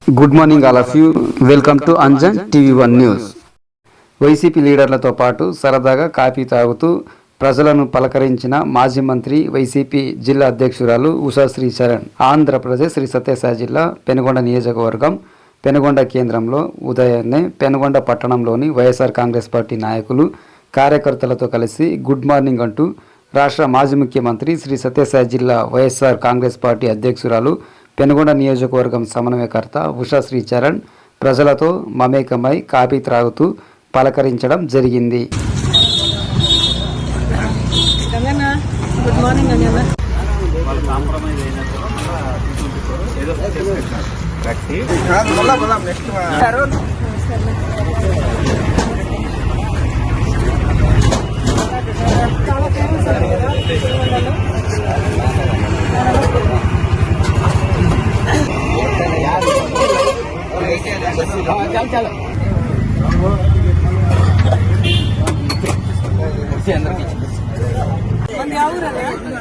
Good morning all of you. Welcome to Anjan TV one news. YCP లీడర్లతో పాటు సరదాగా కాఫీ తాగుతూ ప్రజలను పలకరించిన మాజీ మంత్రి వైసీపీ జిల్లా అధ్యక్షురాలు ఉషా శ్రీచరణ్. ఆంధ్రప్రదేశ్ శ్రీ సత్యసాయి జిల్లా పెనుగొండ నియోజకవర్గం పెనుగొండ కేంద్రంలో ఉదయాన్నే పెనుగొండ పట్టణంలోని వైఎస్ఆర్ కాంగ్రెస్ పార్టీ నాయకులు కార్యకర్తలతో కలిసి గుడ్ మార్నింగ్ అంటూ రాష్ట్ర మాజీ ముఖ్యమంత్రి శ్రీ సత్యసాయి జిల్లా వైఎస్ఆర్ కాంగ్రెస్ పార్టీ అధ్యక్షురాలు పెనుగొండ నియోజకవర్గం సమన్వయకర్త ఉషా శ్రీచరణ్ ప్రజలతో మమేకమై కాఫీ త్రాగుతూ పలకరించడం జరిగింది.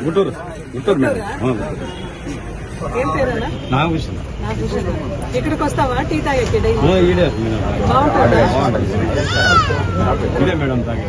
గుంటూరు మేడం. నాగభూషణ. ఇక్కడికి వస్తావా టీ తాగేకి? ఇదే మేడం తాగే